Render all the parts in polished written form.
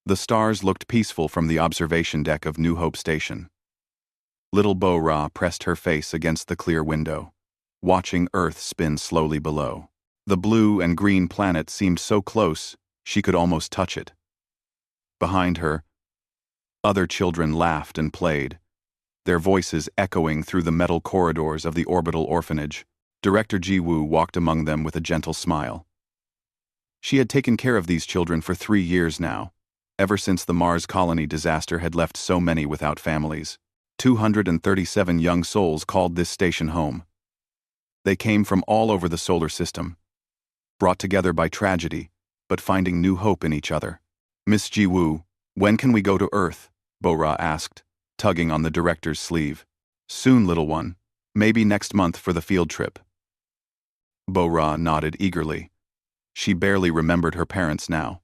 The stars looked peaceful from the observation deck of New Hope Station. Little Bo-Ra pressed her face against the clear window, watching Earth spin slowly below. The blue and green planet seemed so close, she could almost touch it. Behind her, other children laughed and played, their voices echoing through the metal corridors of the orbital orphanage. Director Ji-woo walked among them with a gentle smile. She had taken care of these children for 3 years now, ever since the Mars colony disaster had left so many without families. 237 young souls called this station home. They came from all over the solar system, brought together by tragedy, but finding new hope in each other. Miss Ji-woo, when can we go to Earth? Bo-Ra asked, tugging on the director's sleeve. Soon, little one. Maybe next month for the field trip. Bo-Ra nodded eagerly. She barely remembered her parents now.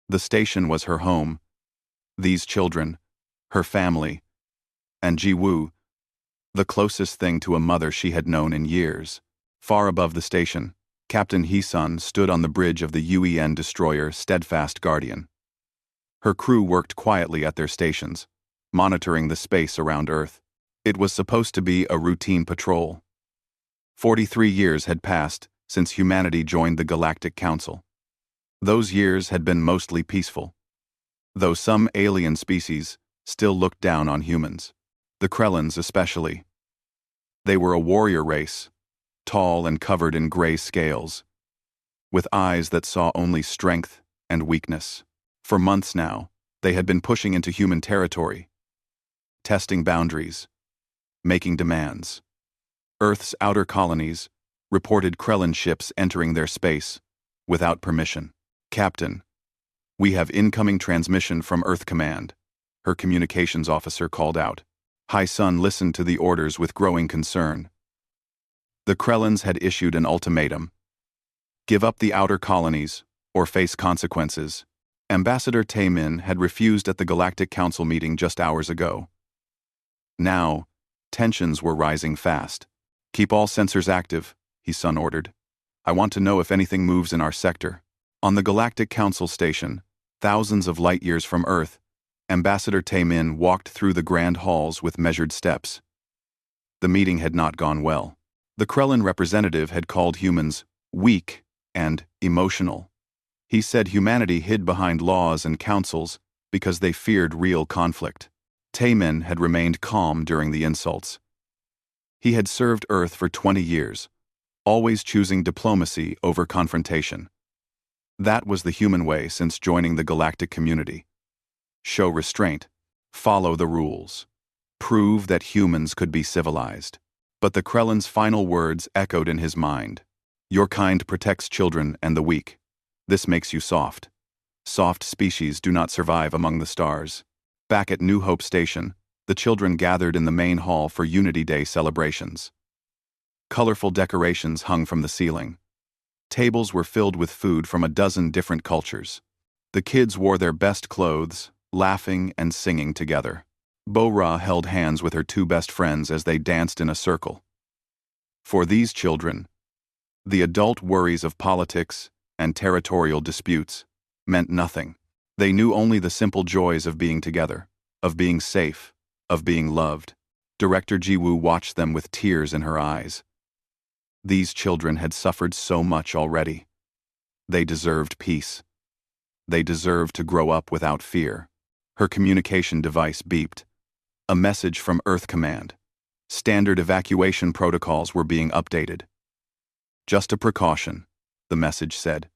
The station was her home. These children, her family, and Ji-woo, the closest thing to a mother she had known in years. Far above the station, Captain Hee-sun stood on the bridge of the UEN destroyer Steadfast Guardian. Her crew worked quietly at their stations, monitoring the space around Earth. It was supposed to be a routine patrol. 43 years had passed since humanity joined the Galactic Council. Those years had been mostly peaceful, though some alien species still looked down on humans, the Krellans especially. They were a warrior race, tall and covered in gray scales, with eyes that saw only strength and weakness. For months now, they had been pushing into human territory, testing boundaries, making demands. Earth's outer colonies reported Krellan ships entering their space without permission. Captain, we have incoming transmission from Earth Command, her communications officer called out. Hee-sun listened to the orders with growing concern. The Krellans had issued an ultimatum. Give up the outer colonies, or face consequences. Ambassador Tae-min had refused at the Galactic Council meeting just hours ago. Now, tensions were rising fast. Keep all sensors active, Hee-sun ordered. I want to know if anything moves in our sector. On the Galactic Council station, thousands of light-years from Earth, Ambassador Tae-min walked through the grand halls with measured steps. The meeting had not gone well. The Krellan representative had called humans weak and emotional. He said humanity hid behind laws and councils because they feared real conflict. Tae-min had remained calm during the insults. He had served Earth for 20 years, always choosing diplomacy over confrontation. That was the human way since joining the galactic community. Show restraint, follow the rules, prove that humans could be civilized. But the Krellan's final words echoed in his mind. Your kind protects children and the weak. This makes you soft. Soft species do not survive among the stars. Back at New Hope Station, the children gathered in the main hall for Unity Day celebrations. Colorful decorations hung from the ceiling. Tables were filled with food from a dozen different cultures. The kids wore their best clothes, laughing and singing together. Bo-Ra held hands with her 2 best friends as they danced in a circle. For these children, the adult worries of politics and territorial disputes meant nothing. They knew only the simple joys of being together, of being safe, of being loved. Director Ji-woo watched them with tears in her eyes. These children had suffered so much already. They deserved peace. They deserved to grow up without fear. Her communication device beeped. A message from Earth Command. Standard evacuation protocols were being updated. Just a precaution, the message said.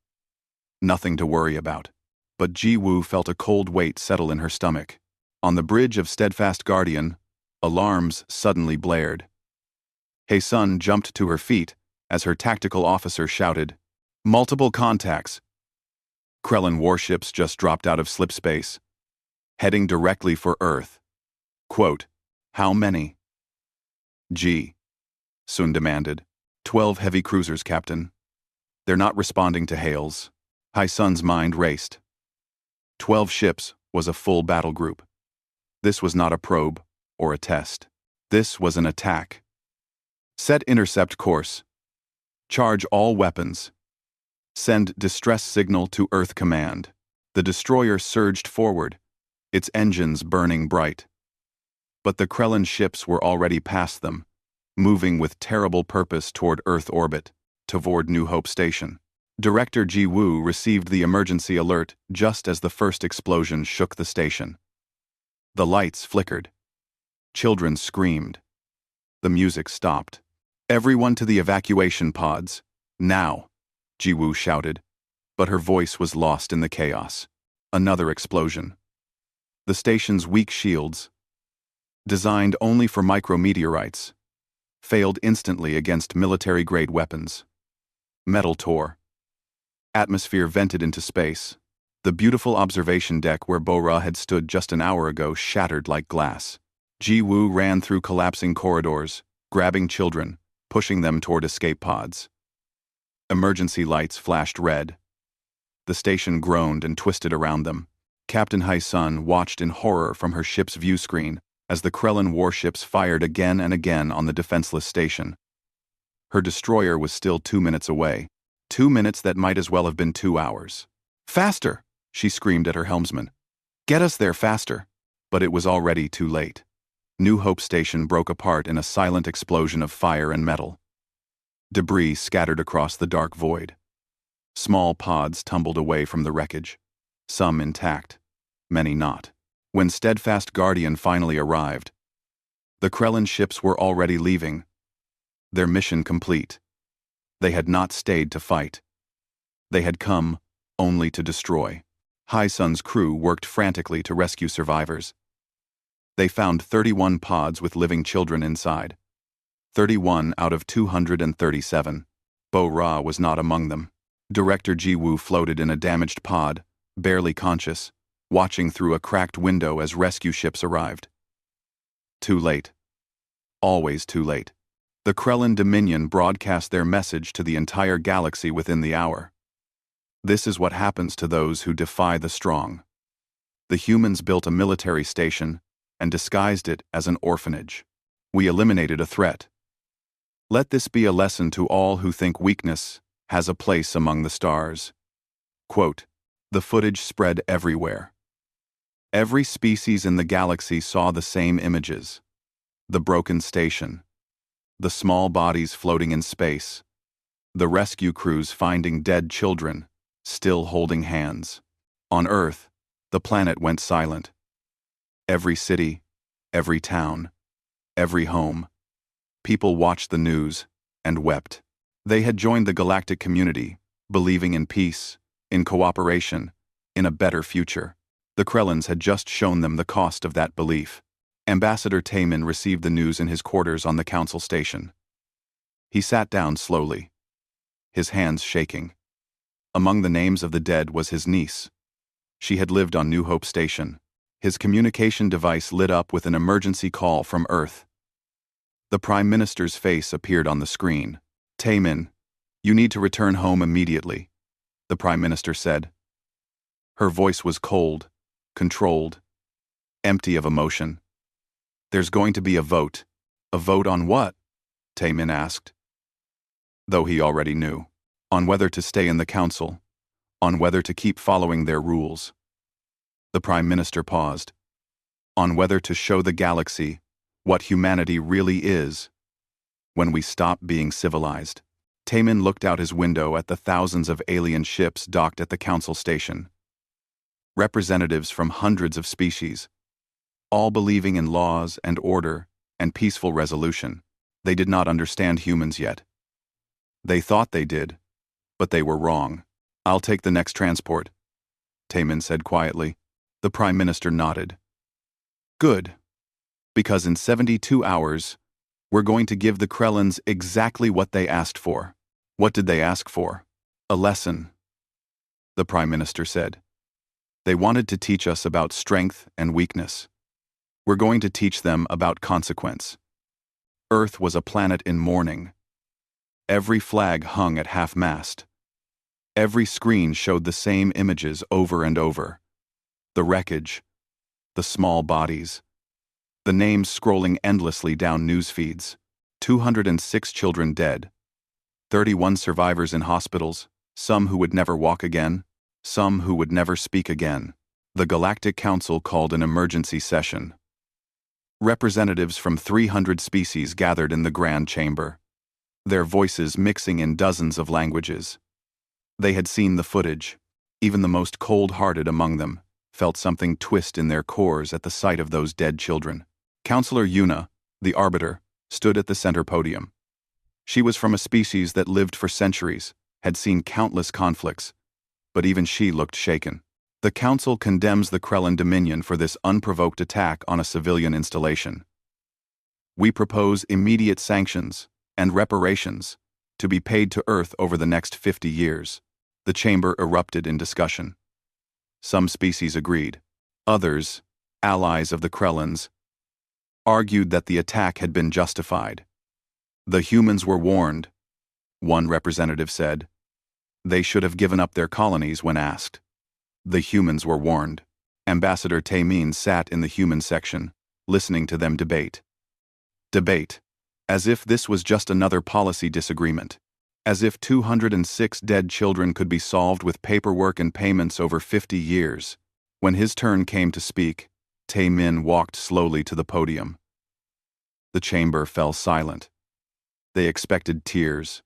Nothing to worry about. But Ji-woo felt a cold weight settle in her stomach. On the bridge of Steadfast Guardian, alarms suddenly blared. Hee-sun jumped to her feet as her tactical officer shouted, Multiple contacts. Krellan warships just dropped out of slipspace, heading directly for Earth. Quote, how many? Sun demanded. 12 heavy cruisers, Captain. They're not responding to hails. Hee-sun's mind raced. 12 ships was a full battle group. This was not a probe or a test. This was an attack. Set intercept course. Charge all weapons. Send distress signal to Earth Command. The destroyer surged forward, its engines burning bright. But the Krellin ships were already past them, moving with terrible purpose toward Earth orbit, toward New Hope Station. Director Ji Woo received the emergency alert just as the first explosion shook the station. The lights flickered. Children screamed. The music stopped. "Everyone to the evacuation pods, now," Ji Woo shouted, but her voice was lost in the chaos. Another explosion. The station's weak shields, designed only for micrometeorites, failed instantly against military-grade weapons. Metal tore. Atmosphere vented into space. The beautiful observation deck where Bo-Ra had stood just an hour ago shattered like glass. Ji Woo ran through collapsing corridors, grabbing children, pushing them toward escape pods. Emergency lights flashed red. The station groaned and twisted around them. Captain Hai-sun watched in horror from her ship's view screen as the Krellin warships fired again and again on the defenseless station. Her destroyer was still 2 minutes away. 2 minutes that might as well have been 2 hours. "Faster!" she screamed at her helmsman. "Get us there faster!" But it was already too late. New Hope Station broke apart in a silent explosion of fire and metal. Debris scattered across the dark void. Small pods tumbled away from the wreckage, some intact, many not. When Steadfast Guardian finally arrived, the Krellin ships were already leaving, their mission complete. They had not stayed to fight. They had come only to destroy. Hai-sun's crew worked frantically to rescue survivors. They found 31 pods with living children inside. 31 out of 237. Bo-Ra was not among them. Director Ji Woo floated in a damaged pod, barely conscious, watching through a cracked window as rescue ships arrived. Too late. Always too late. The Krellin Dominion broadcast their message to the entire galaxy within the hour. This is what happens to those who defy the strong. The humans built a military station and disguised it as an orphanage. We eliminated a threat. Let this be a lesson to all who think weakness has a place among the stars. Quote, the footage spread everywhere. Every species in the galaxy saw the same images. The broken station. The small bodies floating in space. The rescue crews finding dead children, still holding hands. On Earth, the planet went silent. Every city, every town, every home. People watched the news and wept. They had joined the galactic community, believing in peace, in cooperation, in a better future. The Krellins had just shown them the cost of that belief. Ambassador Taemin received the news in his quarters on the council station. He sat down slowly, his hands shaking. Among the names of the dead was his niece. She had lived on New Hope Station. His communication device lit up with an emergency call from Earth. The Prime Minister's face appeared on the screen. Taemin, you need to return home immediately, the Prime Minister said. Her voice was cold, controlled, empty of emotion. There's going to be a vote. A vote on what? Taemin asked. Though he already knew. On whether to stay in the council. On whether to keep following their rules. The Prime Minister paused. On whether to show the galaxy what humanity really is when we stop being civilized. Taemin looked out his window at the thousands of alien ships docked at the council station. Representatives from hundreds of species, all believing in laws and order and peaceful resolution. They did not understand humans yet. They thought they did, but they were wrong. I'll take the next transport, Taemin said quietly. The Prime Minister nodded. Good, because in 72 hours, we're going to give the Krellins exactly what they asked for. What did they ask for? A lesson, the Prime Minister said. They wanted to teach us about strength and weakness. We're going to teach them about consequence. Earth was a planet in mourning. Every flag hung at half-mast. Every screen showed the same images over and over. The wreckage, the small bodies, the names scrolling endlessly down news feeds. 206 children dead. 31 survivors in hospitals, some who would never walk again. some who would never speak again. The Galactic Council called an emergency session. Representatives from 300 species gathered in the Grand Chamber, their voices mixing in dozens of languages. They had seen the footage. Even the most cold-hearted among them felt something twist in their cores at the sight of those dead children. Counselor Yuna, the Arbiter, stood at the center podium. She was from a species that lived for centuries, had seen countless conflicts, but even she looked shaken. The Council condemns the Krellin Dominion for this unprovoked attack on a civilian installation. We propose immediate sanctions and reparations to be paid to Earth over the next 50 years. The chamber erupted in discussion. Some species agreed. Others, allies of the Krellins, argued that the attack had been justified. The humans were warned, one representative said. They should have given up their colonies when asked. The humans were warned. Ambassador Taemin sat in the human section, listening to them debate. Debate. As if this was just another policy disagreement. As if 206 dead children could be solved with paperwork and payments over 50 years. When his turn came to speak, Taemin walked slowly to the podium. The chamber fell silent. They expected tears,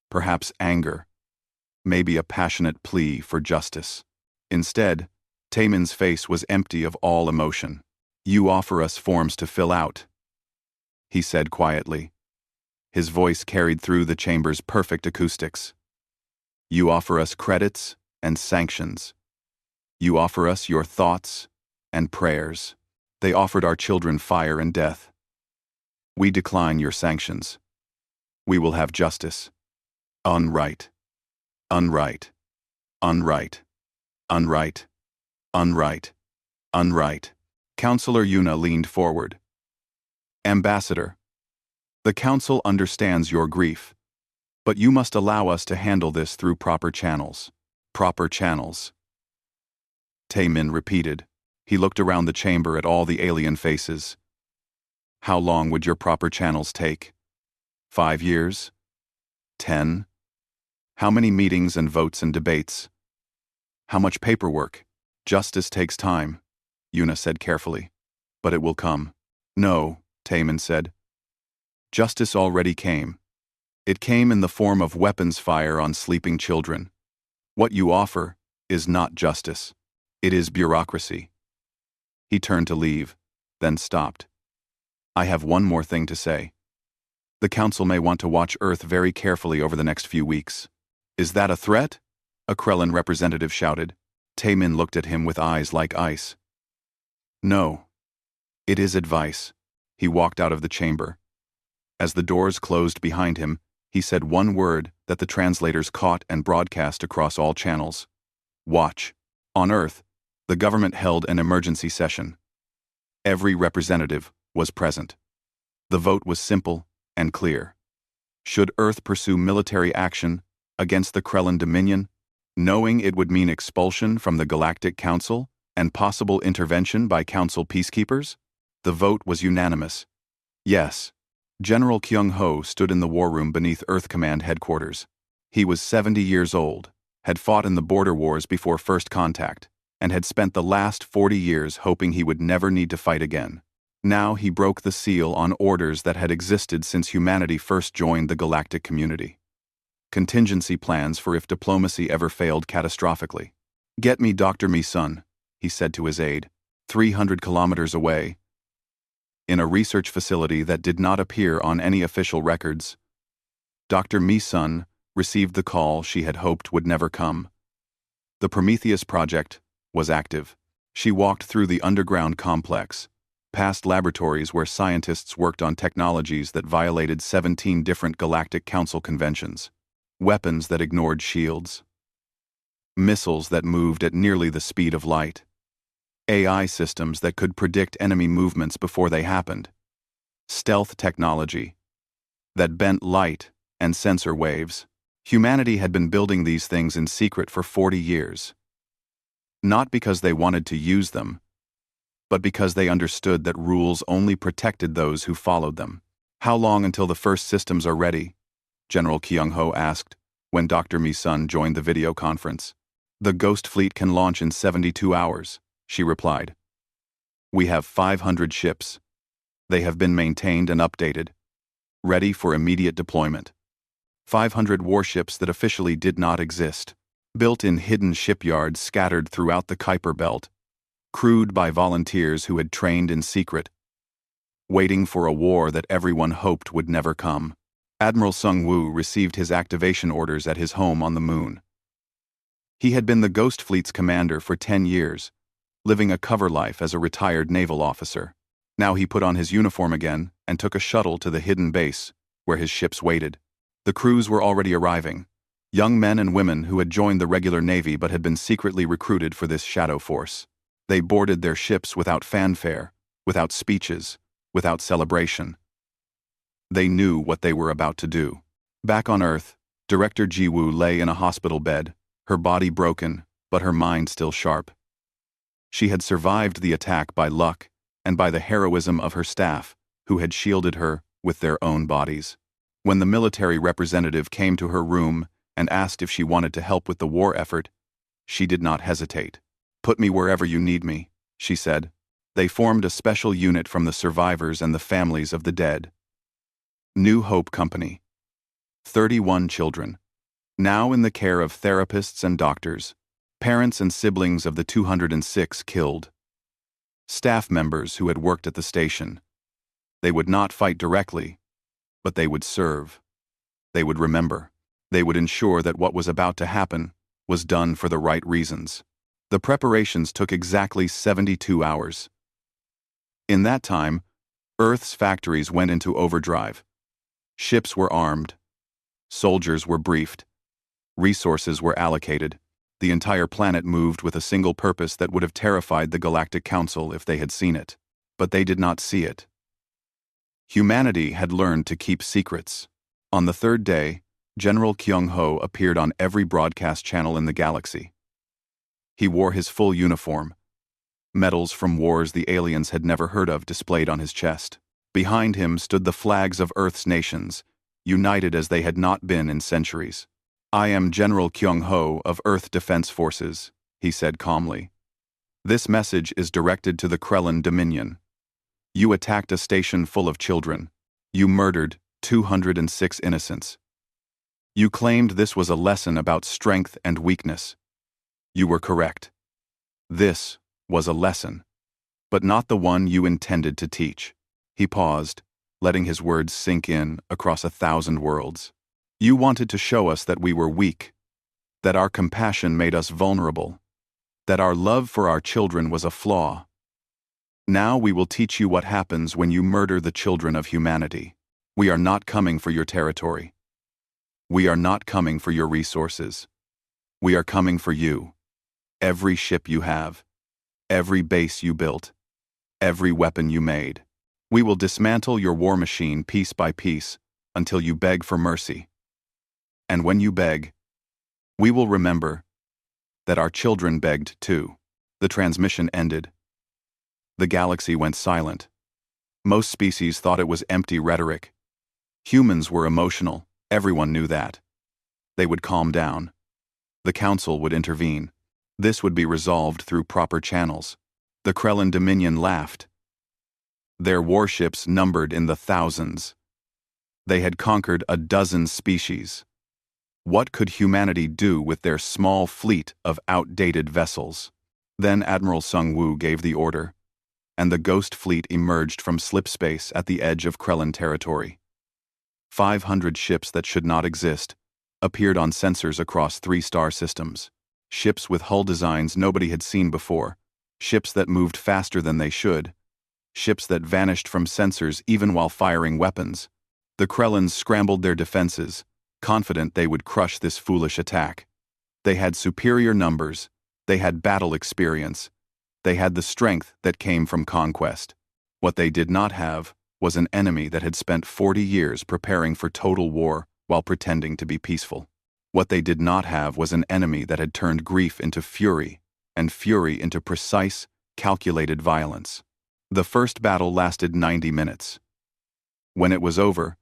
perhaps anger, maybe a passionate plea for justice. Instead, Taemin's face was empty of all emotion. "You offer us forms to fill out," he said quietly. His voice carried through the chamber's perfect acoustics. "You offer us credits and sanctions. You offer us your thoughts and prayers." They offered our children fire and death. "We decline your sanctions. We will have justice." Unright. Unright. Unright. Unright. Unright. Unright. Counselor Yuna leaned forward. "Ambassador, the Council understands your grief, but you must allow us to handle this through proper channels." Proper channels. Taemin repeated. He looked around the chamber at all the alien faces. "How long would your proper channels take? 5 years? 10? How many meetings and votes and debates? How much paperwork? Justice takes time," Yuna said carefully. "But it will come." "No," Taemin said. "Justice already came. It came in the form of weapons fire on sleeping children. What you offer is not justice. It is bureaucracy." He turned to leave, then stopped. "I have one more thing to say. The Council may want to watch Earth very carefully over the next few weeks." "Is that a threat?" a Krellin representative shouted. Taemin looked at him with eyes like ice. "No. It is advice." He walked out of the chamber. As the doors closed behind him, he said one word that the translators caught and broadcast across all channels. "Watch." On Earth, the government held an emergency session. Every representative was present. The vote was simple and clear. Should Earth pursue military action against the Krellin Dominion, knowing it would mean expulsion from the Galactic Council and possible intervention by Council peacekeepers? The vote was unanimous. Yes. General Kyung-ho stood in the war room beneath Earth Command headquarters. He was 70 years old, had fought in the border wars before first contact, and had spent the last 40 years hoping he would never need to fight again. Now he broke the seal on orders that had existed since humanity first joined the galactic community. Contingency plans for if diplomacy ever failed catastrophically. "Get me Dr. Mi-sun," he said to his aide, 300 kilometers away. In a research facility that did not appear on any official records, Dr. Mi-sun received the call she had hoped would never come. The Prometheus project was active. She walked through the underground complex, past laboratories where scientists worked on technologies that violated 17 different Galactic Council conventions, weapons that ignored shields, missiles that moved at nearly the speed of light, AI systems that could predict enemy movements before they happened, stealth technology that bent light and sensor waves. Humanity had been building these things in secret for 40 years. Not because they wanted to use them, but because they understood that rules only protected those who followed them. "How long until the first systems are ready?" General Kyung-ho asked when Dr. Mi-sun joined the video conference. The Ghost Fleet can launch in 72 hours, she replied. We have 500 ships. They have been maintained and updated, ready for immediate deployment. 500 warships that officially did not exist, built in hidden shipyards scattered throughout the Kuiper Belt, crewed by volunteers who had trained in secret, waiting for a war that everyone hoped would never come. Admiral Sung Woo received his activation orders at his home on the moon. He had been the Ghost Fleet's commander for 10 years, living a cover life as a retired naval officer. Now he put on his uniform again and took a shuttle to the hidden base, where his ships waited. The crews were already arriving, young men and women who had joined the regular Navy but had been secretly recruited for this shadow force. They boarded their ships without fanfare, without speeches, without celebration. They knew what they were about to do. Back on Earth, Director Ji-woo lay in a hospital bed, her body broken, but her mind still sharp. She had survived the attack by luck and by the heroism of her staff, who had shielded her with their own bodies. When the military representative came to her room and asked if she wanted to help with the war effort, she did not hesitate. "Put me wherever you need me," she said. They formed a special unit from the survivors and the families of the dead. New Hope Company. 31 children, now in the care of therapists and doctors, parents and siblings of the 206 killed. Staff members who had worked at the station. They would not fight directly, but they would serve. They would remember. They would ensure that what was about to happen was done for the right reasons. The preparations took exactly 72 hours. In that time, Earth's factories went into overdrive. Ships were armed. Soldiers were briefed. Resources were allocated. The entire planet moved with a single purpose that would have terrified the Galactic Council if they had seen it. But they did not see it. Humanity had learned to keep secrets. On the third day, General Kyung-ho appeared on every broadcast channel in the galaxy. He wore his full uniform. Medals from wars the aliens had never heard of displayed on his chest. Behind him stood the flags of Earth's nations, united as they had not been in centuries. "I am General Kyung-ho of Earth Defense Forces," he said calmly. "This message is directed to the Krellin Dominion. You attacked a station full of children. You murdered 206 innocents. You claimed this was a lesson about strength and weakness. You were correct. This was a lesson, but not the one you intended to teach." He paused, letting his words sink in across 1,000 worlds. "You wanted to show us that we were weak, that our compassion made us vulnerable, that our love for our children was a flaw. Now we will teach you what happens when you murder the children of humanity. We are not coming for your territory. We are not coming for your resources. We are coming for you. Every ship you have, every base you built, every weapon you made. We will dismantle your war machine piece by piece until you beg for mercy. And when you beg, we will remember that our children begged too." The transmission ended. The galaxy went silent. Most species thought it was empty rhetoric. Humans were emotional, everyone knew that. They would calm down. The Council would intervene. This would be resolved through proper channels. The Krellin Dominion laughed. Their warships numbered in the thousands. They had conquered a dozen species. What could humanity do with their small fleet of outdated vessels? Then Admiral Sung Woo gave the order, and the Ghost Fleet emerged from slipspace at the edge of Krellin territory. 500 ships that should not exist appeared on sensors across 3 star systems. Ships with hull designs nobody had seen before. Ships that moved faster than they should. Ships that vanished from sensors even while firing weapons. The Krellins scrambled their defenses, confident they would crush this foolish attack. They had superior numbers. They had battle experience. They had the strength that came from conquest. What they did not have was an enemy that had spent 40 years preparing for total war while pretending to be peaceful. What they did not have was an enemy that had turned grief into fury, and fury into precise, calculated violence. The first battle lasted 90 minutes. When it was over,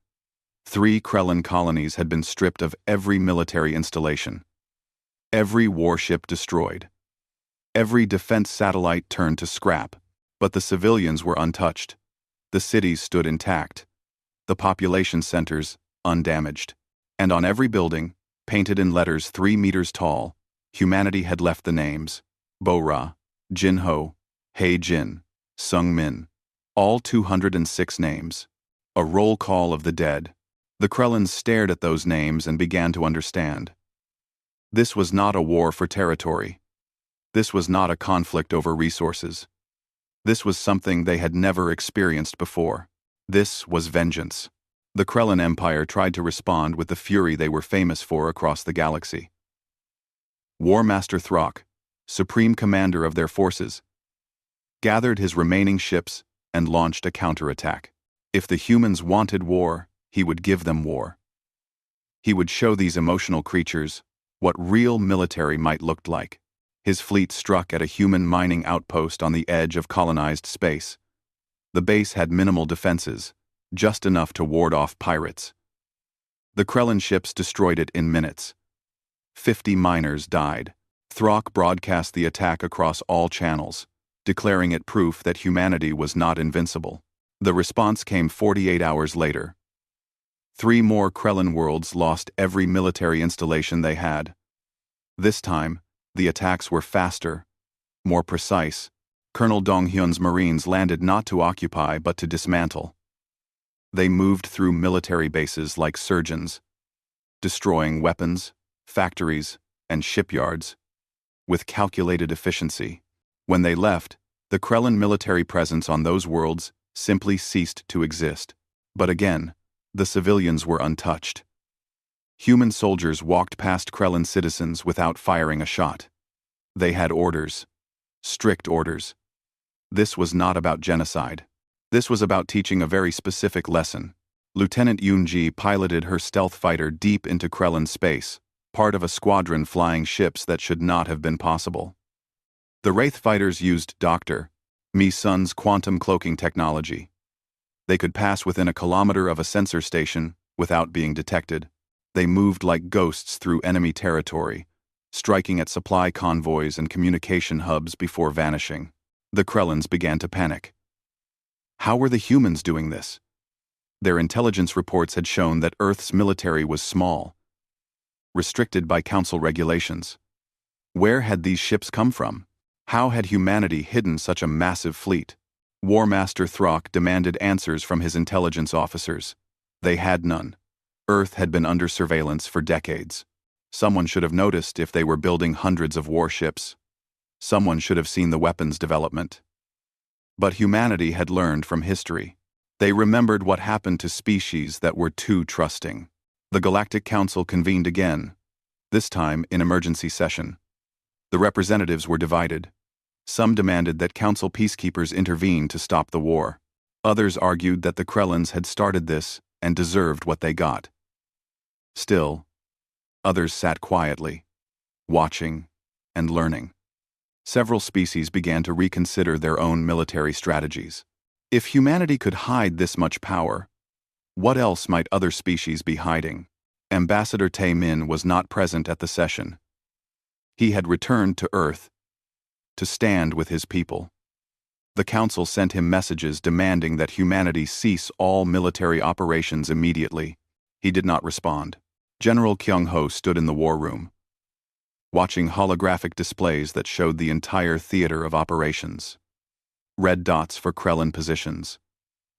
3 Krellin colonies had been stripped of every military installation. Every warship destroyed. Every defense satellite turned to scrap. But the civilians were untouched. The cities stood intact. The population centers undamaged. And on every building, painted in letters 3 meters tall, humanity had left the names Bo-Ra, Jin-Ho, Hei-Jin, Sung-Min, all 206 names. A roll call of the dead. The Krellans stared at those names and began to understand. This was not a war for territory. This was not a conflict over resources. This was something they had never experienced before. This was vengeance. The Krellan Empire tried to respond with the fury they were famous for across the galaxy. War Master Throck, supreme commander of their forces, gathered his remaining ships and launched a counterattack. If the humans wanted war, he would give them war. He would show these emotional creatures what real military might look like. His fleet struck at a human mining outpost on the edge of colonized space. The base had minimal defenses, just enough to ward off pirates. The Krellan ships destroyed it in minutes. 50 miners died. Throck broadcast the attack across all channels, declaring it proof that humanity was not invincible. The response came 48 hours later. 3 more Krellan worlds lost every military installation they had. This time, the attacks were faster, more precise. Colonel Dong-hyun's Marines landed not to occupy but to dismantle. They moved through military bases like surgeons, destroying weapons, factories, and shipyards with calculated efficiency. When they left, the Krellan military presence on those worlds simply ceased to exist. But again, the civilians were untouched. Human soldiers walked past Krellan citizens without firing a shot. They had orders. Strict orders. This was not about genocide. This was about teaching a very specific lesson. Lieutenant Yoon-ji piloted her stealth fighter deep into Krellan space, part of a squadron flying ships that should not have been possible. The Wraith fighters used Dr. Mi-sun's quantum cloaking technology. They could pass within a kilometer of a sensor station without being detected. They moved like ghosts through enemy territory, striking at supply convoys and communication hubs before vanishing. The Krellans began to panic. How were the humans doing this? Their intelligence reports had shown that Earth's military was small, restricted by council regulations. Where had these ships come from? How had humanity hidden such a massive fleet? War Master Throck demanded answers from his intelligence officers. They had none. Earth had been under surveillance for decades. Someone should have noticed if they were building hundreds of warships. Someone should have seen the weapons development. But humanity had learned from history. They remembered what happened to species that were too trusting. The Galactic Council convened again, this time in emergency session. The representatives were divided. Some demanded that Council peacekeepers intervene to stop the war. Others argued that the Krellans had started this and deserved what they got. Still, others sat quietly, watching and learning. Several species began to reconsider their own military strategies. If humanity could hide this much power, what else might other species be hiding? Ambassador Tae-min was not present at the session. He had returned to Earth to stand with his people. The Council sent him messages demanding that humanity cease all military operations immediately. He did not respond. General Kyung-ho stood in the war room, watching holographic displays that showed the entire theater of operations. Red dots for Krellan positions,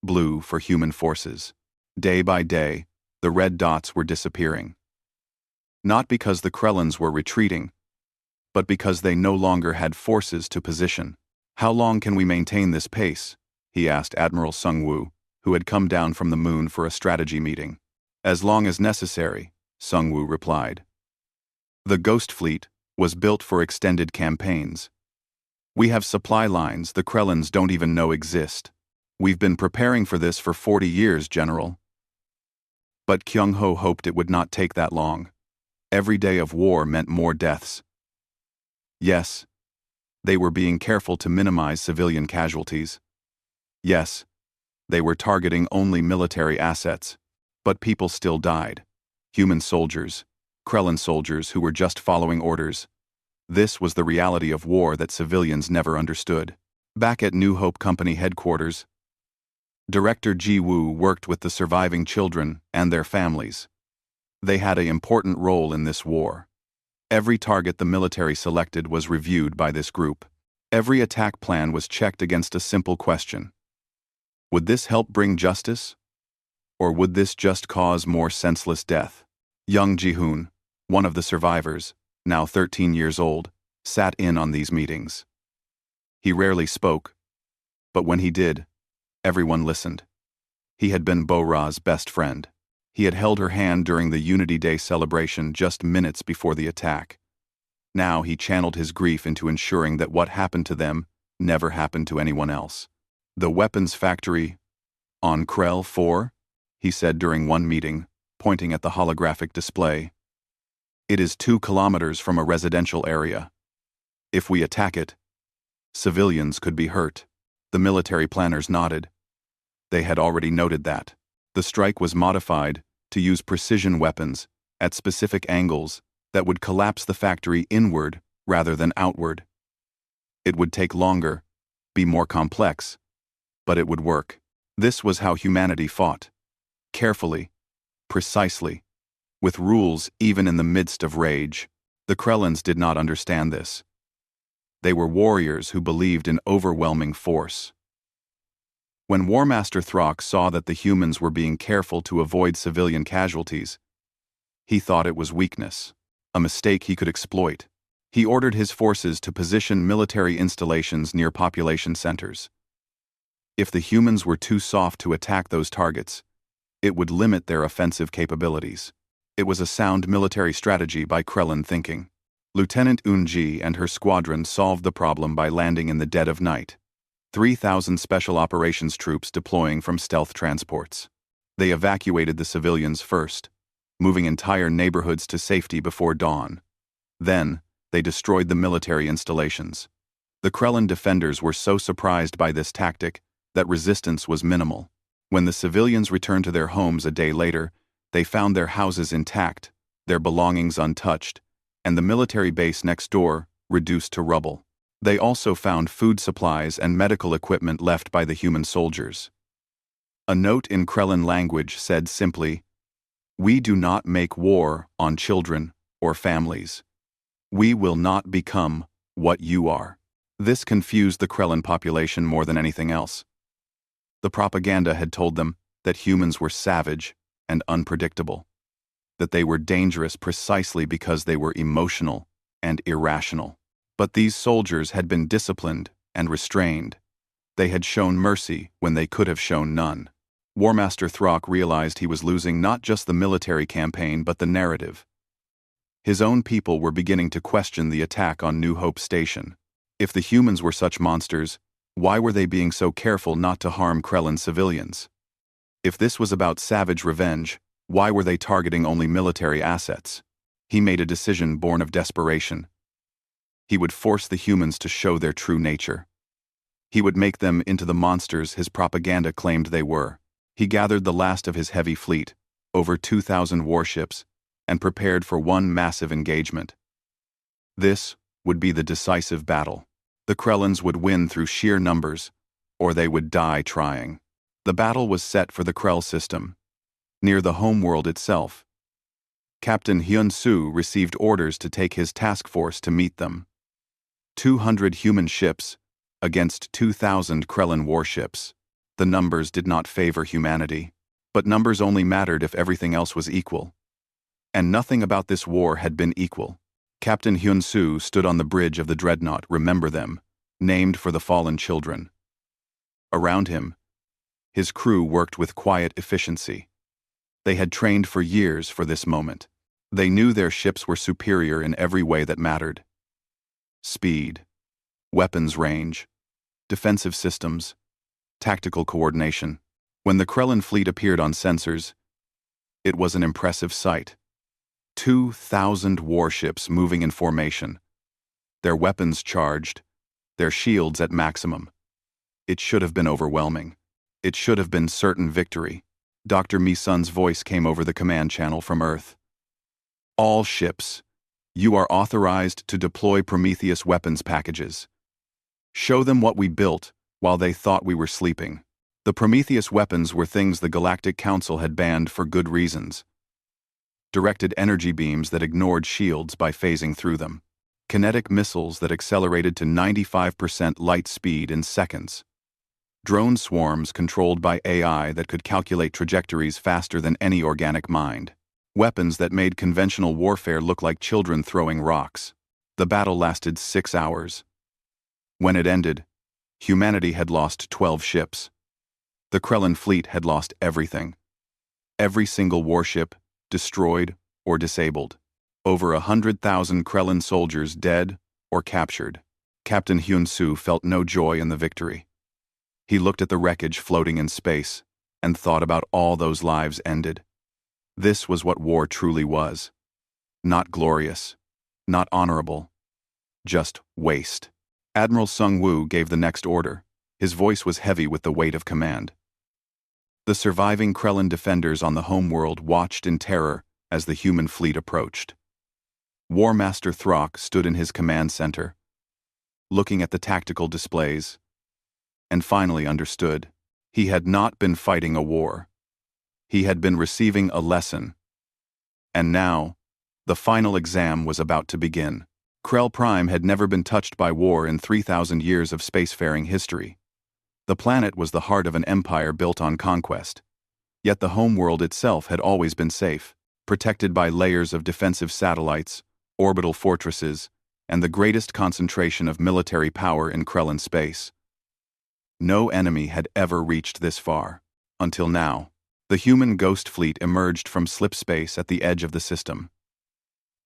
blue for human forces. Day by day, the red dots were disappearing. Not because the Krellans were retreating, but because they no longer had forces to position. How long can we maintain this pace? He asked Admiral Sung-woo, who had come down from the moon for a strategy meeting. As long as necessary, Sung-woo replied. The Ghost Fleet was built for extended campaigns. We have supply lines the Krellans don't even know exist. We've been preparing for this for 40 years, General. But Kyung-ho hoped it would not take that long. Every day of war meant more deaths. Yes, they were being careful to minimize civilian casualties. Yes, they were targeting only military assets, but people still died. Human soldiers, Krellin soldiers who were just following orders. This was the reality of war that civilians never understood. Back at New Hope Company headquarters, Director Ji Woo worked with the surviving children and their families. They had an important role in this war. Every target the military selected was reviewed by this group. Every attack plan was checked against a simple question. Would this help bring justice? Or would this just cause more senseless death? Young Ji-hoon, one of the survivors, now 13 years old, sat in on these meetings. He rarely spoke, but when he did, everyone listened. He had been Bo-ra's best friend. He had held her hand during the Unity Day celebration just minutes before the attack. Now he channeled his grief into ensuring that what happened to them never happened to anyone else. The weapons factory on Krell 4, he said during one meeting, pointing at the holographic display. It is 2 kilometers from a residential area. If we attack it, civilians could be hurt. The military planners nodded. They had already noted that. The strike was modified to use precision weapons at specific angles that would collapse the factory inward rather than outward. It would take longer, be more complex, but it would work. This was how humanity fought. Carefully, precisely, with rules even in the midst of rage. The Krellins did not understand this. They were warriors who believed in overwhelming force. When War Master Throck saw that the humans were being careful to avoid civilian casualties, he thought it was weakness, a mistake he could exploit. He ordered his forces to position military installations near population centers. If the humans were too soft to attack those targets, it would limit their offensive capabilities. It was a sound military strategy by Krellin thinking. Lieutenant Eun-ji and her squadron solved the problem by landing in the dead of night. 3,000 special operations troops deploying from stealth transports. They evacuated the civilians first, moving entire neighborhoods to safety before dawn. Then, they destroyed the military installations. The Krellin defenders were so surprised by this tactic that resistance was minimal. When the civilians returned to their homes a day later, they found their houses intact, their belongings untouched, and the military base next door reduced to rubble. They also found food supplies and medical equipment left by the human soldiers. A note in Krellin language said simply, "We do not make war on children or families. We will not become what you are." This confused the Krellin population more than anything else. The propaganda had told them that humans were savage and unpredictable, that they were dangerous precisely because they were emotional and irrational. But these soldiers had been disciplined and restrained. They had shown mercy when they could have shown none. War Master Throck realized he was losing not just the military campaign but the narrative. His own people were beginning to question the attack on New Hope Station. If the humans were such monsters, why were they being so careful not to harm Krellin civilians? If this was about savage revenge, why were they targeting only military assets? He made a decision born of desperation. He would force the humans to show their true nature. He would make them into the monsters his propaganda claimed they were. He gathered the last of his heavy fleet, over 2,000 warships, and prepared for one massive engagement. This would be the decisive battle. The Krellins would win through sheer numbers, or they would die trying. The battle was set for the Krell system, near the homeworld itself. Captain Hyun-soo received orders to take his task force to meet them. 200 human ships against 2,000 Krellin warships. The numbers did not favor humanity, but numbers only mattered if everything else was equal. And nothing about this war had been equal. Captain Hyun-soo stood on the bridge of the dreadnought, Remember Them, named for the fallen children. Around him, his crew worked with quiet efficiency. They had trained for years for this moment. They knew their ships were superior in every way that mattered. Speed, weapons range, defensive systems, tactical coordination. When the Krellin fleet appeared on sensors, it was an impressive sight. 2,000 warships moving in formation, their weapons charged, their shields at maximum. It should have been overwhelming. It should have been certain victory. Dr. Mi-sun's voice came over the command channel from Earth. All ships. You are authorized to deploy Prometheus weapons packages. Show them what we built while they thought we were sleeping. The Prometheus weapons were things the Galactic Council had banned for good reasons. Directed energy beams that ignored shields by phasing through them. Kinetic missiles that accelerated to 95% light speed in seconds. Drone swarms controlled by AI that could calculate trajectories faster than any organic mind. Weapons that made conventional warfare look like children throwing rocks. The battle lasted 6 hours. When it ended, humanity had lost 12 ships. The Krellan fleet had lost everything. Every single warship, destroyed or disabled. Over 100,000 Krellan soldiers dead or captured. Captain Hyun-soo felt no joy in the victory. He looked at the wreckage floating in space and thought about all those lives ended. This was what war truly was. Not glorious, not honorable, just waste. Admiral Sung-woo gave the next order. His voice was heavy with the weight of command. The surviving Krellan defenders on the homeworld watched in terror as the human fleet approached. War Master Throck stood in his command center, looking at the tactical displays, and finally understood. He had not been fighting a war. He had been receiving a lesson. And now, the final exam was about to begin. Krell Prime had never been touched by war in 3,000 years of spacefaring history. The planet was the heart of an empire built on conquest. Yet the homeworld itself had always been safe, protected by layers of defensive satellites, orbital fortresses, and the greatest concentration of military power in Krellan space. No enemy had ever reached this far. Until now, the human ghost fleet emerged from slip space at the edge of the system.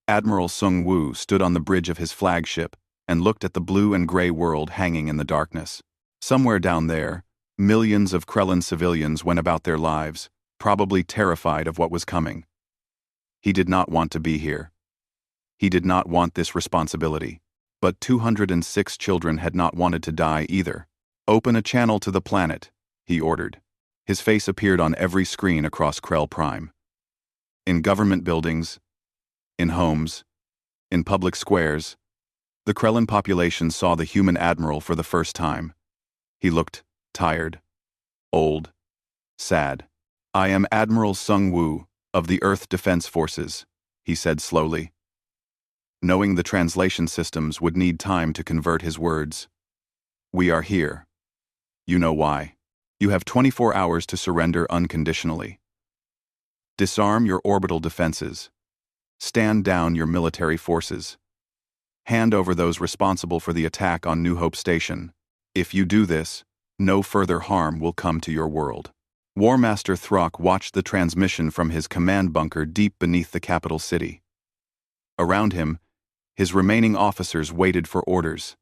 Admiral Sung-woo stood on the bridge of his flagship and looked at the blue and gray world hanging in the darkness. Somewhere down there, millions of Krellan civilians went about their lives, probably terrified of what was coming. He did not want to be here. He did not want this responsibility. But 206 children had not wanted to die either. "Open a channel to the planet," he ordered. His face appeared on every screen across Krell Prime. In government buildings, in homes, in public squares, the Krellan population saw the human admiral for the first time. He looked tired, old, sad. "I am Admiral Sung-woo of the Earth Defense Forces," he said slowly. Knowing the translation systems would need time to convert his words. "We are here. You know why. You have 24 hours to surrender unconditionally. Disarm your orbital defenses. Stand down your military forces. Hand over those responsible for the attack on New Hope Station. If you do this, no further harm will come to your world." War Master Throck watched the transmission from his command bunker deep beneath the capital city. Around him, his remaining officers waited for orders.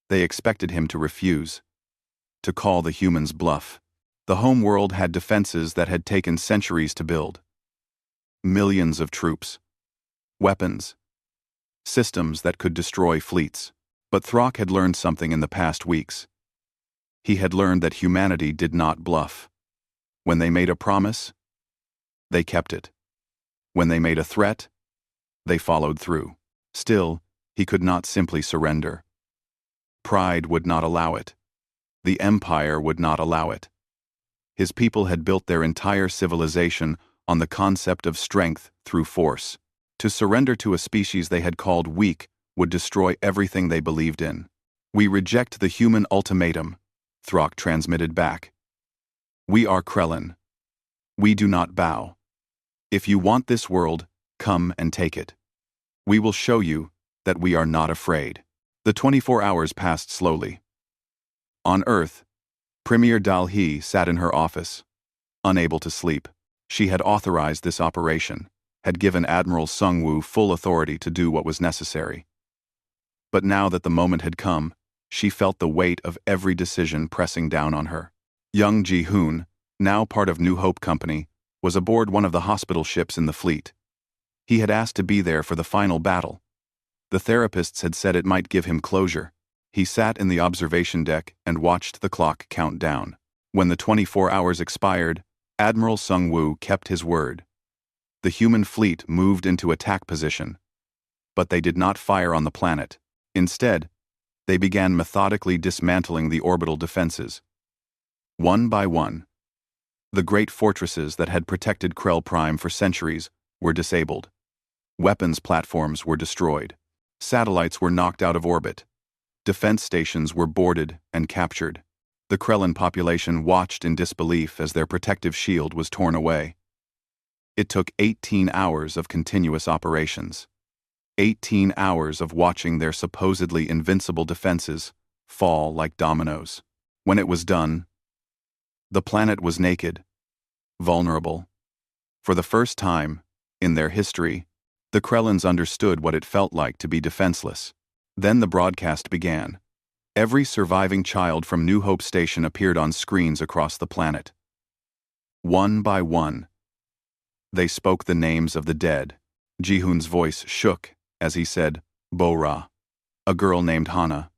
They expected him to refuse, to call the humans bluff. The homeworld had defenses that had taken centuries to build. Millions of troops, weapons, systems that could destroy fleets. But Throck had learned something in the past weeks. He had learned that humanity did not bluff. When they made a promise, they kept it. When they made a threat, they followed through. Still, he could not simply surrender. Pride would not allow it. The Empire would not allow it. His people had built their entire civilization on the concept of strength through force. To surrender to a species they had called weak would destroy everything they believed in. "We reject the human ultimatum," Throck transmitted back. "We are Krellan. We do not bow. If you want this world, come and take it. We will show you that we are not afraid." The 24 hours passed slowly. On Earth, Premier Dal-hee sat in her office, unable to sleep. She had authorized this operation, had given Admiral Sung-woo full authority to do what was necessary. But now that the moment had come, she felt the weight of every decision pressing down on her. Young Ji-hoon, now part of New Hope Company, was aboard one of the hospital ships in the fleet. He had asked to be there for the final battle. The therapists had said it might give him closure. He sat in the observation deck and watched the clock count down. When the 24 hours expired, Admiral Sung-woo kept his word. The human fleet moved into attack position, but they did not fire on the planet. Instead, they began methodically dismantling the orbital defenses. One by one, the great fortresses that had protected Krell Prime for centuries were disabled. Weapons platforms were destroyed. Satellites were knocked out of orbit. Defense stations were boarded and captured. The Krellan population watched in disbelief as their protective shield was torn away. It took 18 hours of continuous operations. 18 hours of watching their supposedly invincible defenses fall like dominoes. When it was done, the planet was naked, vulnerable. For the first time in their history, the Krellans understood what it felt like to be defenseless. Then the broadcast began. Every surviving child from New Hope Station appeared on screens across the planet. One by one, they spoke the names of the dead. Jihoon's voice shook as he said, Bo-Ra. A girl named Hana,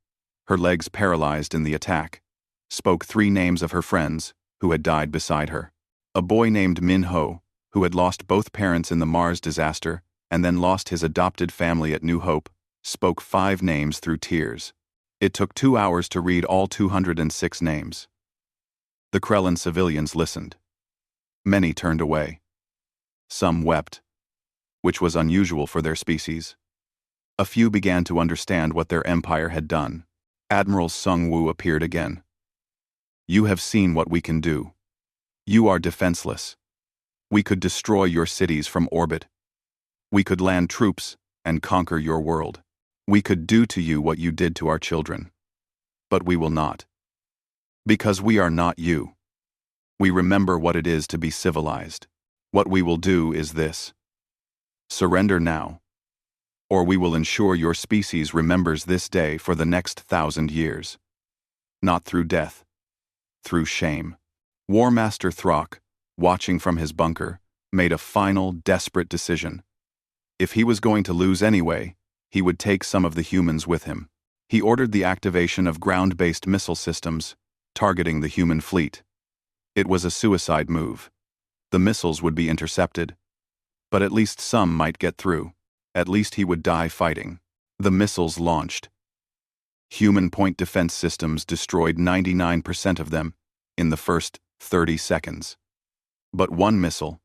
her legs paralyzed in the attack, spoke 3 names of her friends who had died beside her. A boy named Min-Ho, who had lost both parents in the Mars disaster and then lost his adopted family at New Hope, spoke 5 names through tears. It took 2 hours to read all 206 names. The Krellan civilians listened. Many turned away. Some wept, which was unusual for their species. A few began to understand what their empire had done. Admiral Sung-Woo appeared again. You have seen what we can do. You are defenseless. We could destroy your cities from orbit. We could land troops and conquer your world. We could do to you what you did to our children. But we will not. Because we are not you. We remember what it is to be civilized. What we will do is this. Surrender now, or we will ensure your species remembers this day for the next 1,000 years. Not through death, through shame. War Master Throck, watching from his bunker, made a final, desperate decision. If he was going to lose anyway, he would take some of the humans with him. He ordered the activation of ground-based missile systems, targeting the human fleet. It was a suicide move. The missiles would be intercepted, but at least some might get through. At least he would die fighting. The missiles launched. Human point defense systems destroyed 99% of them in the first 30 seconds. But one missile,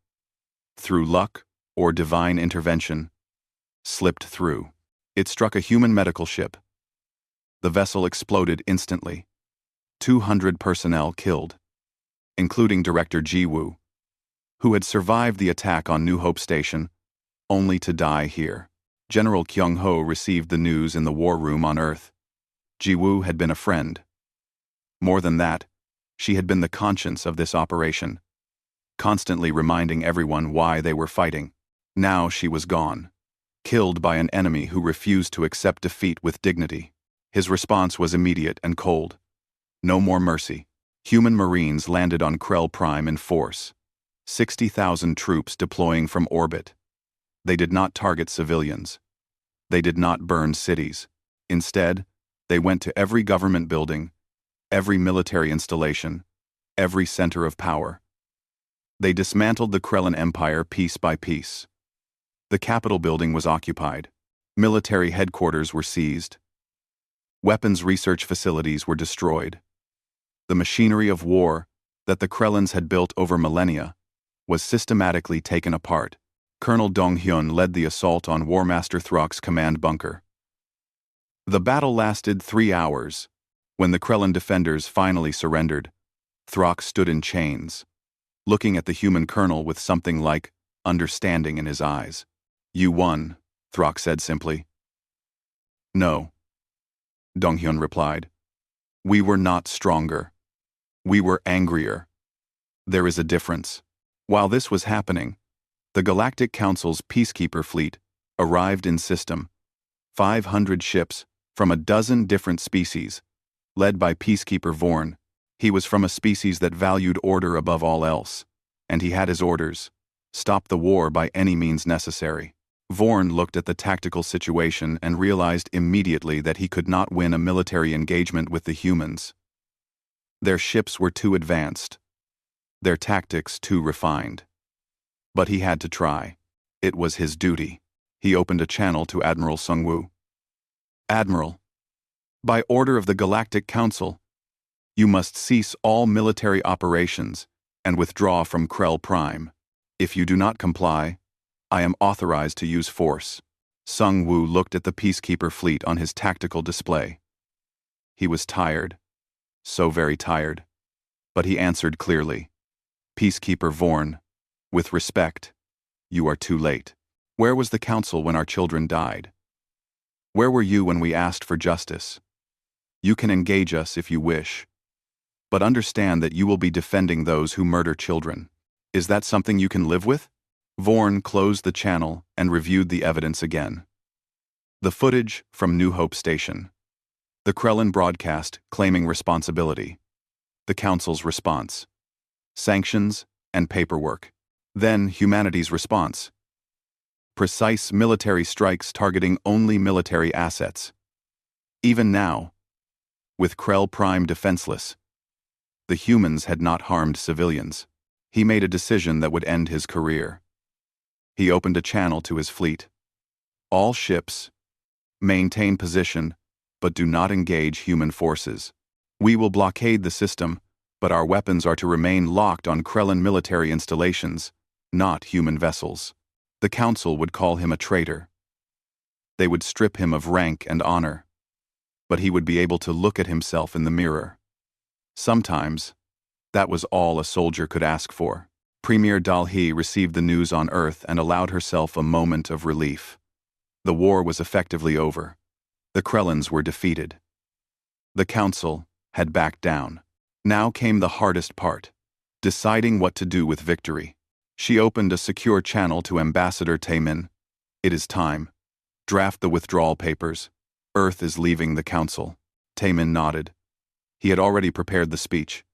through luck or divine intervention, slipped through. It struck a human medical ship. The vessel exploded instantly. 200 personnel killed, including Director Ji-Woo, who had survived the attack on New Hope Station, only to die here. General Kyung-ho received the news in the war room on Earth. Ji-Woo had been a friend. More than that, she had been the conscience of this operation, constantly reminding everyone why they were fighting. Now she was gone, killed by an enemy who refused to accept defeat with dignity. His response was immediate and cold. No more mercy. Human Marines landed on Krell Prime in force. 60,000 troops deploying from orbit. They did not target civilians. They did not burn cities. Instead, they went to every government building, every military installation, every center of power. They dismantled the Krellan Empire piece by piece. The Capitol building was occupied. Military headquarters were seized. Weapons research facilities were destroyed. The machinery of war that the Krellans had built over millennia was systematically taken apart. Colonel Dong-hyun led the assault on War Master Throck's command bunker. The battle lasted 3 hours. When the Krellan defenders finally surrendered, Throck stood in chains, looking at the human colonel with something like understanding in his eyes. You won, Throck said simply. No, Dong-hyun replied. We were not stronger. We were angrier. There is a difference. While this was happening, the Galactic Council's Peacekeeper fleet arrived in system. 500 ships from a dozen different species, led by Peacekeeper Vorn. He was from a species that valued order above all else, and he had his orders: stop the war by any means necessary. Vorn looked at the tactical situation and realized immediately that he could not win a military engagement with the humans. Their ships were too advanced, their tactics too refined. But he had to try. It was his duty. He opened a channel to Admiral Sungwoo. Admiral, by order of the Galactic Council, you must cease all military operations and withdraw from Krell Prime. If you do not comply, I am authorized to use force. Sungwoo looked at the Peacekeeper fleet on his tactical display. He was tired, so very tired, but he answered clearly. Peacekeeper Vorn, with respect, you are too late. Where was the Council when our children died? Where were you when we asked for justice? You can engage us if you wish, but understand that you will be defending those who murder children. Is that something you can live with? Vorn closed the channel and reviewed the evidence again. The footage from New Hope Station. The Krellin broadcast claiming responsibility. The Council's response. Sanctions and paperwork. Then humanity's response. Precise military strikes targeting only military assets. Even now, with Krell Prime defenseless, the humans had not harmed civilians. He made a decision that would end his career. He opened a channel to his fleet. All ships, maintain position, but do not engage human forces. We will blockade the system, but our weapons are to remain locked on Krellin military installations, not human vessels. The Council would call him a traitor. They would strip him of rank and honor, but he would be able to look at himself in the mirror. Sometimes, that was all a soldier could ask for. Premier Dalhee received the news on Earth and allowed herself a moment of relief. The war was effectively over. The Krellins were defeated. The Council had backed down. Now came the hardest part, deciding what to do with victory. She opened a secure channel to Ambassador Taemin. It is time. Draft the withdrawal papers. Earth is leaving the Council. Taemin nodded. He had already prepared the speech.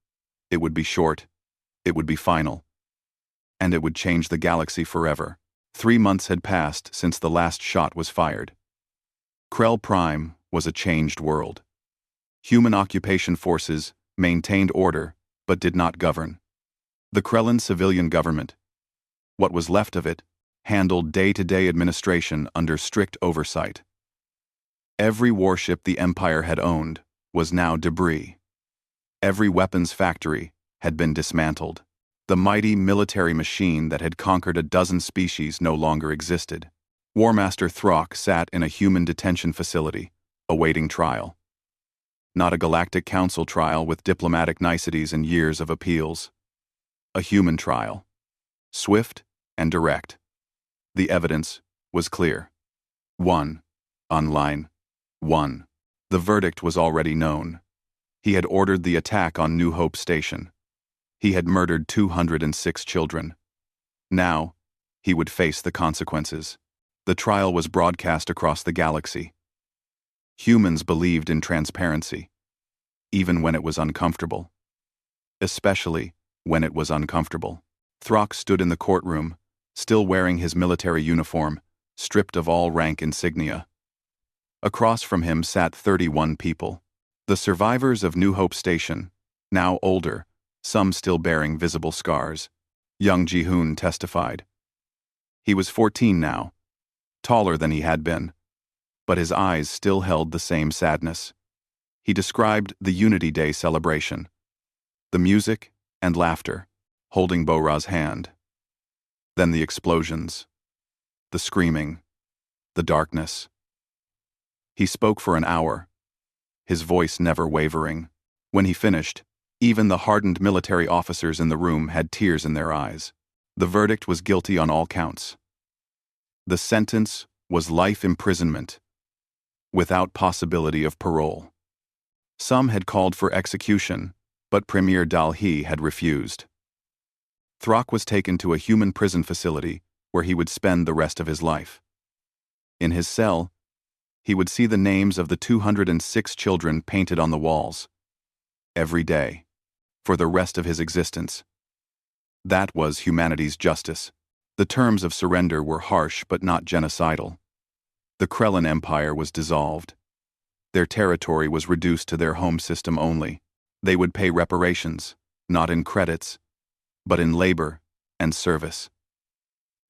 It would be short. It would be final. And it would change the galaxy forever. 3 months had passed since the last shot was fired. Krell Prime was a changed world. Human occupation forces maintained order, but did not govern. The Krellin civilian government, what was left of it, handled day-to-day administration under strict oversight. Every warship the Empire had owned was now debris. Every weapons factory had been dismantled. The mighty military machine that had conquered a dozen species no longer existed. Warmaster Throck sat in a human detention facility, awaiting trial. Not a Galactic Council trial with diplomatic niceties and years of appeals. A human trial. Swift and direct. The evidence was clear. 1. On line 1. The verdict was already known. He had ordered the attack on New Hope Station. He had murdered 206 children. Now, he would face the consequences. The trial was broadcast across the galaxy. Humans believed in transparency, even when it was uncomfortable. Especially when it was uncomfortable. Throck stood in the courtroom, still wearing his military uniform, stripped of all rank insignia. Across from him sat 31 people. The survivors of New Hope Station, now older, some still bearing visible scars. Young Ji-hoon testified. He was 14 now, taller than he had been, but his eyes still held the same sadness. He described the Unity Day celebration, the music and laughter, holding Bo-Ra's hand. Then the explosions, the screaming, the darkness. He spoke for an hour, his voice never wavering. When he finished, even the hardened military officers in the room had tears in their eyes. The verdict was guilty on all counts. The sentence was life imprisonment, without possibility of parole. Some had called for execution, but Premier Dalhee had refused. Throck was taken to a human prison facility where he would spend the rest of his life. In his cell, he would see the names of the 206 children painted on the walls. Every day, for the rest of his existence. That was humanity's justice. The terms of surrender were harsh but not genocidal. The Krellin Empire was dissolved. Their territory was reduced to their home system only. They would pay reparations, not in credits, but in labor and service.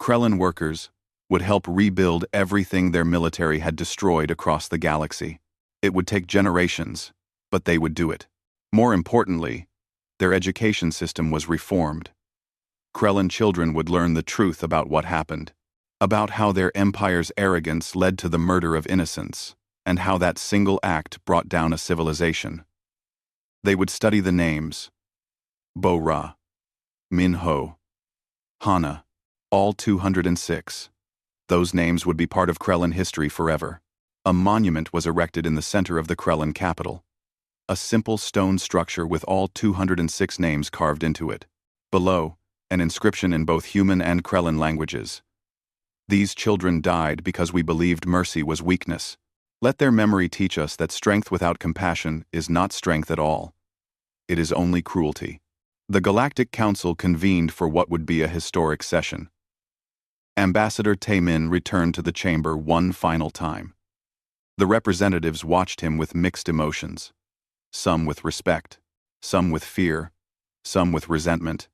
Krellin workers would help rebuild everything their military had destroyed across the galaxy. It would take generations, but they would do it. More importantly, their education system was reformed. Krellan children would learn the truth about what happened, about how their empire's arrogance led to the murder of innocents, and how that single act brought down a civilization. They would study the names: Bo-Ra, Min-Ho, Hana, all 206. Those names would be part of Krellan history forever. A monument was erected in the center of the Krellan capital. A simple stone structure with all 206 names carved into it. Below, an inscription in both human and Krellan languages. These children died because we believed mercy was weakness. Let their memory teach us that strength without compassion is not strength at all. It is only cruelty. The Galactic Council convened for what would be a historic session. Ambassador Taemin returned to the chamber one final time. The representatives watched him with mixed emotions. Some with respect, some with fear, some with resentment.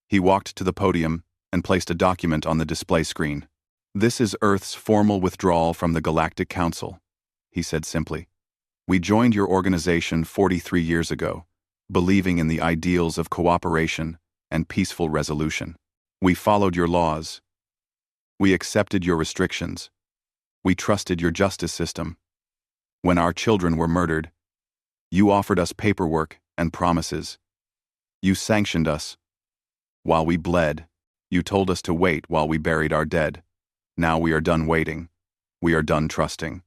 He walked to the podium and placed a document on the display screen. "This is Earth's formal withdrawal from the Galactic Council," he said simply. "We joined your organization 43 years ago, believing in the ideals of cooperation and peaceful resolution. We followed your laws. We accepted your restrictions. We trusted your justice system. When our children were murdered, you offered us paperwork and promises. You sanctioned us. While we bled, you told us to wait while we buried our dead. Now we are done waiting. We are done trusting.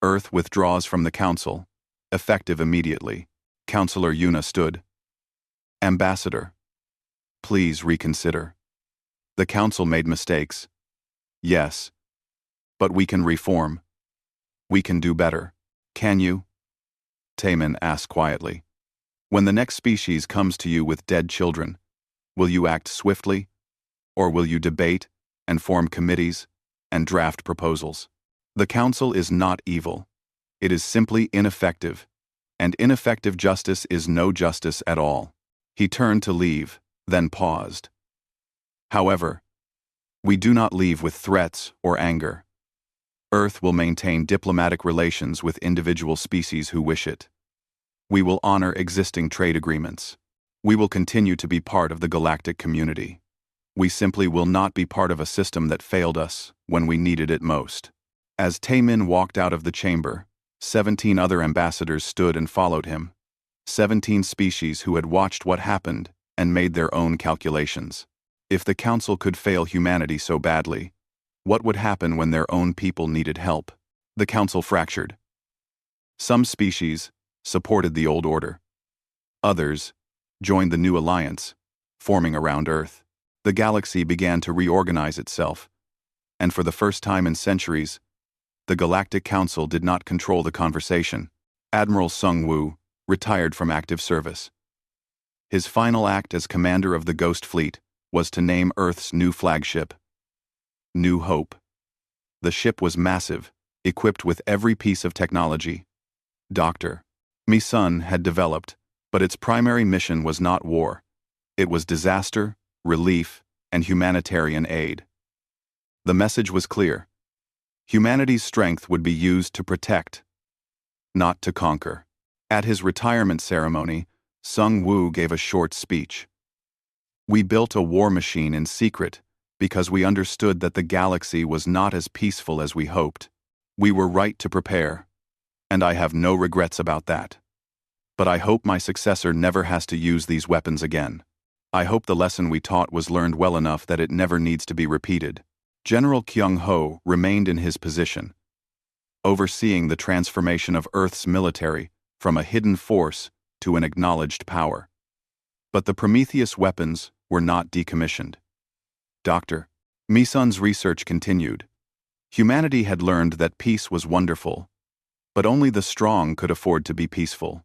Earth withdraws from the Council, effective immediately." Counselor Yuna stood. "Ambassador, please reconsider. The Council made mistakes. Yes, but we can reform. We can do better. Can you?" Taemin asked quietly. "When the next species comes to you with dead children, will you act swiftly, or will you debate and form committees and draft proposals? The Council is not evil. It is simply ineffective, and ineffective justice is no justice at all." He turned to leave, then paused. "However, we do not leave with threats or anger. Earth will maintain diplomatic relations with individual species who wish it. We will honor existing trade agreements. We will continue to be part of the galactic community. We simply will not be part of a system that failed us when we needed it most." As Taemin walked out of the chamber, 17 other ambassadors stood and followed him. 17 species who had watched what happened and made their own calculations. If the Council could fail humanity so badly, what would happen when their own people needed help? The Council fractured. Some species supported the old order. Others joined the new alliance, forming around Earth. The galaxy began to reorganize itself, and for the first time in centuries, the Galactic Council did not control the conversation. Admiral Sung Woo retired from active service. His final act as commander of the Ghost Fleet was to name Earth's new flagship, New Hope. The ship was massive, equipped with every piece of technology Dr. Mi-sun had developed, but its primary mission was not war. It was disaster, relief, and humanitarian aid. The message was clear. Humanity's strength would be used to protect, not to conquer. At his retirement ceremony, Sung Woo gave a short speech. "We built a war machine in secret because we understood that the galaxy was not as peaceful as we hoped. We were right to prepare, and I have no regrets about that. But I hope my successor never has to use these weapons again. I hope the lesson we taught was learned well enough that it never needs to be repeated." General Kyung-ho remained in his position, overseeing the transformation of Earth's military from a hidden force to an acknowledged power. But the Prometheus weapons were not decommissioned. Dr. Mi-sun's research continued. Humanity had learned that peace was wonderful, but only the strong could afford to be peaceful.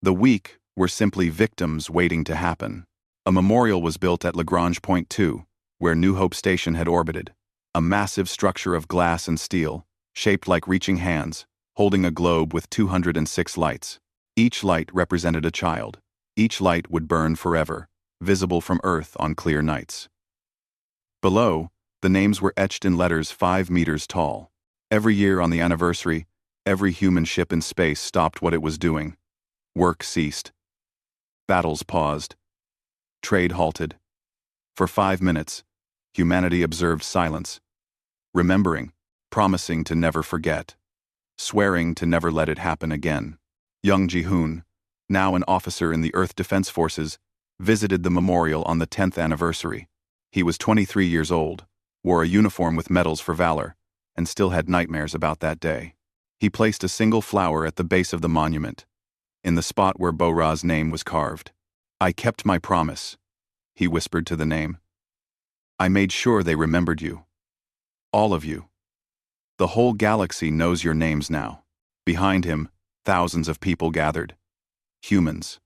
The weak were simply victims waiting to happen. A memorial was built at Lagrange Point 2, where New Hope Station had orbited, a massive structure of glass and steel, shaped like reaching hands, holding a globe with 206 lights. Each light represented a child. Each light would burn forever, visible from Earth on clear nights. Below, The names were etched in letters 5 meters tall. Every year on the anniversary, every human ship in space stopped what it was doing. Work ceased. Battles paused. Trade halted. For 5 minutes, humanity observed silence, remembering, promising to never forget, swearing to never let it happen again. Young Ji-hoon, now an officer in the Earth Defense Forces, visited the memorial on the 10th anniversary. He was 23 years old, wore a uniform with medals for valor, and still had nightmares about that day. He placed a single flower at the base of the monument, in the spot where Bo-Ra's name was carved. "I kept my promise," he whispered to the name. "I made sure they remembered you. All of you. The whole galaxy knows your names now." Behind him, thousands of people gathered. Humans.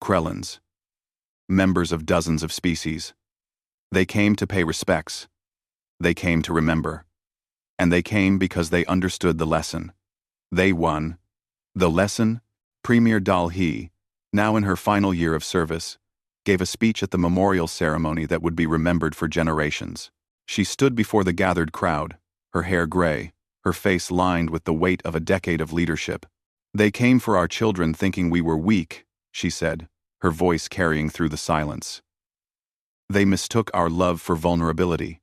Krellans. Members of dozens of species. They came to pay respects. They came to remember. And they came because they understood the lesson. They won. The lesson? Premier Dal-hee, now in her final year of service, gave a speech at the memorial ceremony that would be remembered for generations. She stood before the gathered crowd, her hair gray, her face lined with the weight of a decade of leadership. "They came for our children thinking we were weak," she said, her voice carrying through the silence. "They mistook our love for vulnerability,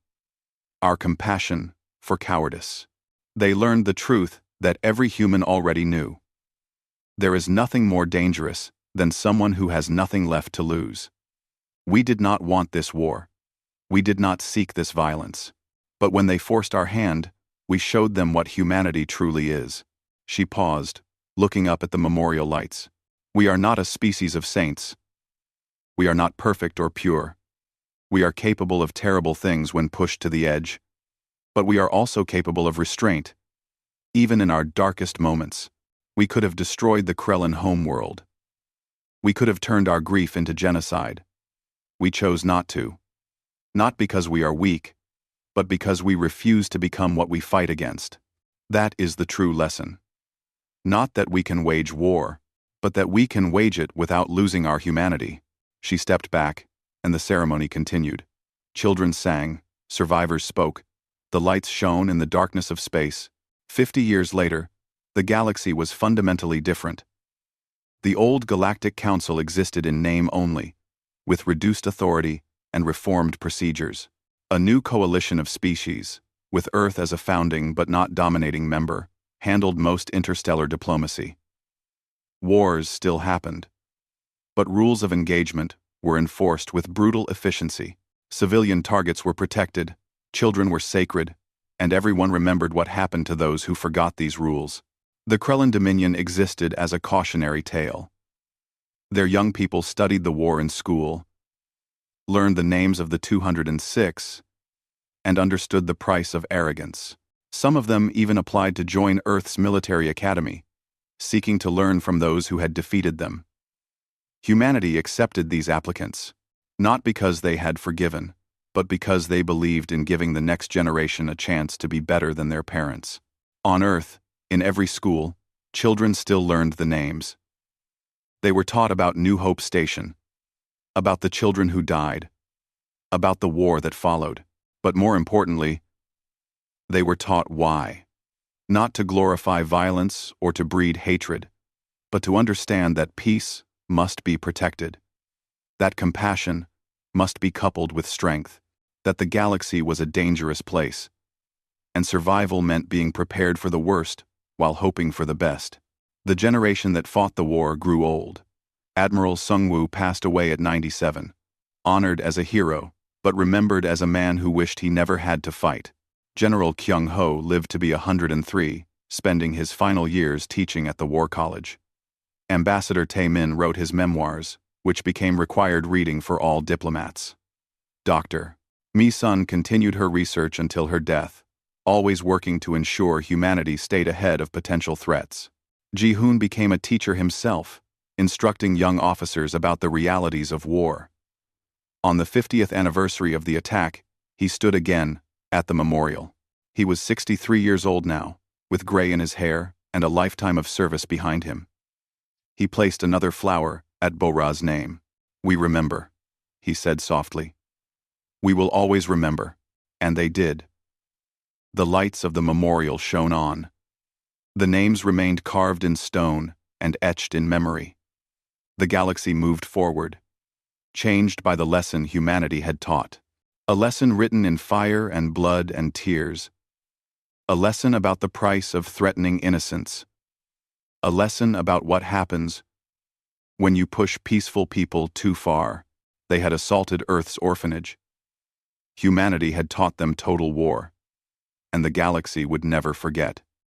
our compassion for cowardice. They learned the truth that every human already knew. There is nothing more dangerous than someone who has nothing left to lose. We did not want this war. We did not seek this violence. But when they forced our hand, we showed them what humanity truly is." She paused, looking up at the memorial lights. "We are not a species of saints. We are not perfect or pure. We are capable of terrible things when pushed to the edge. But we are also capable of restraint. Even in our darkest moments, we could have destroyed the Krellan homeworld. We could have turned our grief into genocide. We chose not to. Not because we are weak, but because we refuse to become what we fight against. That is the true lesson. Not that we can wage war, but that we can wage it without losing our humanity." She stepped back, and the ceremony continued. Children sang, survivors spoke, the lights shone in the darkness of space. 50 years later, the galaxy was fundamentally different. The old Galactic Council existed in name only, with reduced authority and reformed procedures. A new coalition of species, with Earth as a founding but not dominating member, handled most interstellar diplomacy. Wars still happened, but rules of engagement were enforced with brutal efficiency. Civilian targets were protected, children were sacred, and everyone remembered what happened to those who forgot these rules. The Krellan Dominion existed as a cautionary tale. Their young people studied the war in school, learned the names of the 206, and understood the price of arrogance. Some of them even applied to join Earth's military academy, seeking to learn from those who had defeated them. Humanity accepted these applicants, not because they had forgiven, but because they believed in giving the next generation a chance to be better than their parents. On Earth, in every school, children still learned the names. They were taught about New Hope Station, about the children who died, about the war that followed, but more importantly, they were taught why. Not to glorify violence or to breed hatred, but to understand that peace must be protected, that compassion must be coupled with strength, that the galaxy was a dangerous place, and survival meant being prepared for the worst while hoping for the best. The generation that fought the war grew old. Admiral Sung-woo passed away at 97, honored as a hero, but remembered as a man who wished he never had to fight. General Kyung-ho lived to be 103, spending his final years teaching at the War College. Ambassador Tae-min wrote his memoirs, which became required reading for all diplomats. Dr. Mi-sun continued her research until her death, always working to ensure humanity stayed ahead of potential threats. Ji-hoon became a teacher himself, instructing young officers about the realities of war. On the 50th anniversary of the attack, he stood again at the memorial. He was 63 years old now, with gray in his hair and a lifetime of service behind him. He placed another flower at Bo-Ra's name. "We remember," he said softly. "We will always remember." And they did. The lights of the memorial shone on. The names remained carved in stone and etched in memory. The galaxy moved forward, changed by the lesson humanity had taught. A lesson written in fire and blood and tears. A lesson about the price of threatening innocence. A lesson about what happens when you push peaceful people too far. They had assaulted Earth's orphanage. Humanity had taught them total war, and the galaxy would never forget.